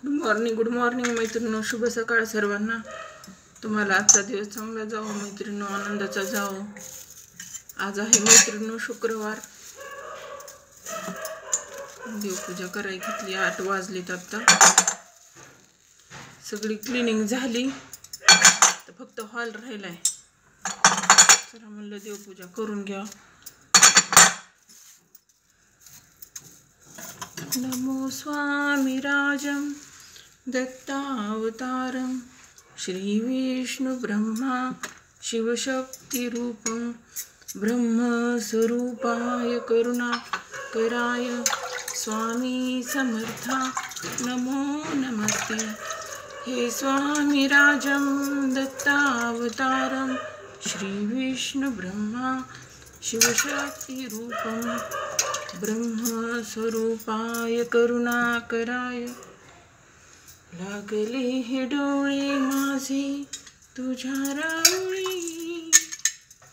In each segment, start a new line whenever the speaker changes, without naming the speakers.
Good morning मैत्रिणींनो, शुभ सकाळ सर्वांना. तुम्हाला आजचा दिवस चांगला जावो मैत्रिणींनो, आनंदाचा जावो. आज आहे मैत्रिणींनो शुक्रवार. देवपूजा करायला घेतली. 8 वाजलीत आता. सगळी क्लिनिंग झाली, तर फक्त हॉल राहिलाय. चला म्हणलं देवपूजा करून घ्या. नमो स्वामी राजम दत्तावतारम श्री विष्णु ब्रह्मा शिवशक्तिरूपं ब्रह्मस्वरूपाय करुणाकराय स्वामी समर्था नमो नमस्ते. हे स्वामी राजम दत्तावतारम श्री विष्णु ब्रह्मा शिवशक्तिरूपं ब्रह्मस्वरूपाय करुणाकराय. लागले हे डोळे माझे तुझ्या रावळी,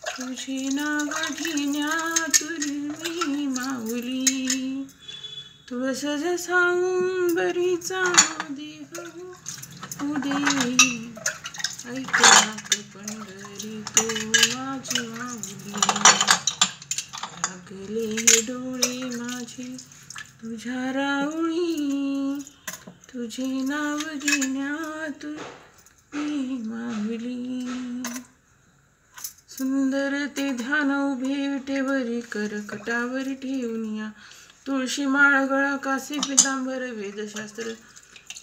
तुझे नाव घेण्यापूर्वी माऊली. तुळस जसा अंबरीचा देह उदे, ऐकला पंढरी तू माझी माऊली. लागले हे डोळे माझे तुझ्या रावळी, तुझे नाव घेण्यात मी माऊली. सुंदर ते ध्यान उभे विटेवरी करकटावर ठेवूनिया, तुळशी माळ गळा कासे पितांबर वेदशास्त्र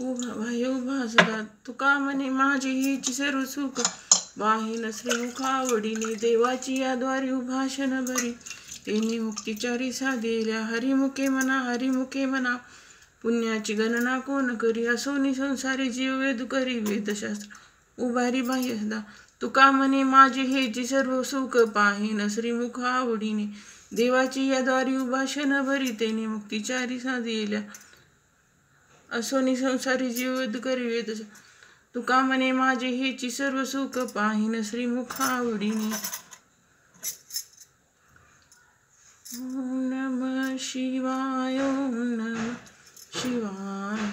उभा बाह्य उभा सदा. तुका म्हणे माझी हीची सर्व सुख, वाहिन श्रीमुखावडीने देवाची या द्वारी उभाषण भरी. तेने मुक्तिचारी साधेल्या हरिमुखे म्हणा, पुण्याची गणना कोण करी. असोनी संसारी जीव वेद करी वेदशास्त्र उभारी बाह्य सदा. तुका म्हणे माझे हेची सर्व सुख, पाहिन श्रीमुख आवडीने देवाची या द्वारी उभाषण भरी. तेने मुक्तिचारी साधेल्या असोनी संसारी जीव वेद करी वेदशास्त्र. तुका म्हणे माझे हेची सर्व सुख, पाहिन श्रीमुख आवडीने. ओम नमः शिवाय, ओम नमः शिवाय,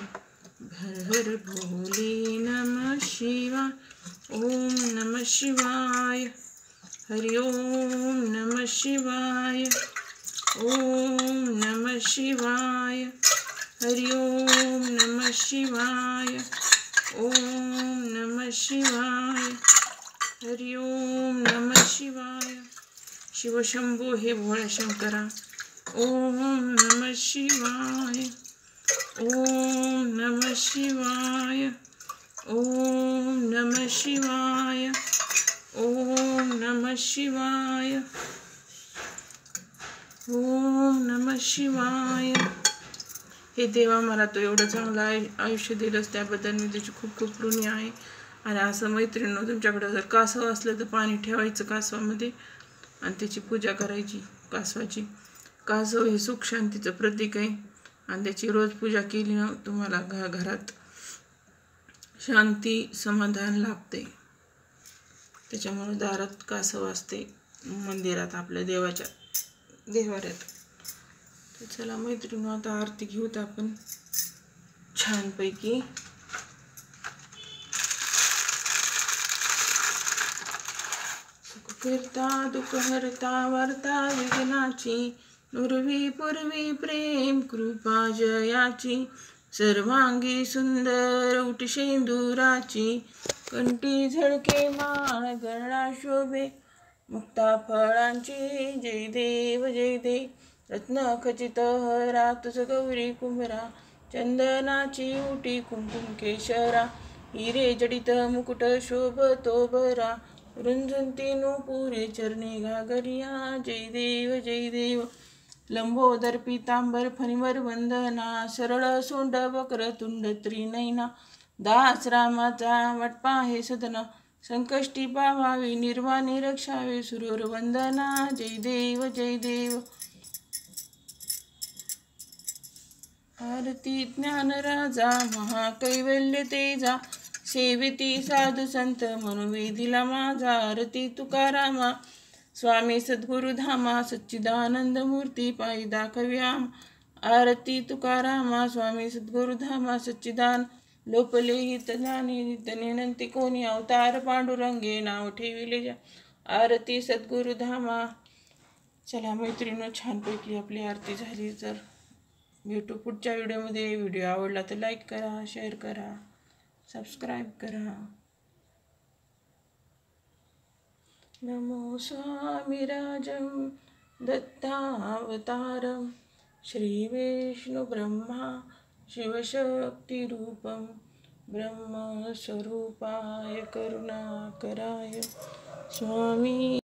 हर हर भोले नमः शिवाय. ओम नमः शिवाय, हरि ओम नमः शिवाय. ओम नमः शिवाय, हरि ओम नमः शिवाय. ओम नमः शिवाय, हरि ओम नमः शिवाय. शिवशंभो हे भोळ्या शंकरा. ओम नमः शिवाय, ओम नमः शिवाय. ओम नमः शिवाय, ओम नमः शिवाय. ओम नमः शिवाय. हे देवा, मला तो एवढं चांगलं आयुष्य दिलंस त्याबद्दल मी तुझी खूप खूप ऋणी आहे. आणि असं मैत्रिणींनो, तुमच्याकडं जर कासव असलं तर पाणी ठेवायचं कासवामध्ये आणि त्याची पूजा करायची कासवाची. कासव हे सुख शांतीचं प्रतीक आहे आणि त्याची रोज पूजा केली ना, तुम्हाला घरात शांती समाधान लाभते. त्याच्यामुळे दारात कासव असते, मंदिरात आपल्या देवाच्या देवाऱ्यात. तर चला मैत्रिणींनो, आता आरती घेऊत आपण छानपैकी. सुख करता दुःख हरता वार्ता विघ्नाची, नुरवी पूर्वी प्रेम कृपा जयाची. सर्वांगी सुंदर उटी शेंदुराची, कंठी झळके माळ गळा शोभे मुक्ता फळांची. जय देव जय देव, रत्न खचित हरा तुझ गौरी कुंभरा. चंदनाची उटी कुंकुम केशरा, हिरे जडित मुकुट शोभतो भरा. रुंझुंती नूपुरे चरणे घागरिया. जय देव जय देव, लंबोदर पीतांबर फणीवर वंदना. सरळ सोंड वक्र तुंड त्रिनयना, दास रामाचा वटपा हे सदना. संकष्टी पावावी निर्वाणी रक्षावे, सुरूर वंदना. जय देव जय देव. आरती ज्ञान राजा महाकैवल्य तेजा, सेविती साधू संत मनोविधीला माझा. आरती तुकारामा स्वामी सद्गुरुधामा, सच्चिदानंद मूर्ती पायी दाखव्या आरती तुकारामा स्वामी सद्गुरुधामा सच्चिदान लोपले हित ज्ञानी नित नेनंती कोणी अवतार पांडुरंगे नाव ठेविले आरती सद्गुरुधामा. चला मैत्रिणी, छानपैकी आपली आरती झाली. तर भेटू पुढच्या व्हिडिओमध्ये. व्हिडिओ आवडला तर लाईक करा, शेअर करा, सबस्क्राईब करा. नमो स्वामीराजं दत्तावतारं श्रीविष्णुब्रह्मा शिवशक्तिरूपं ब्रह्मस्वरूपाय करुणाकराय स्वामी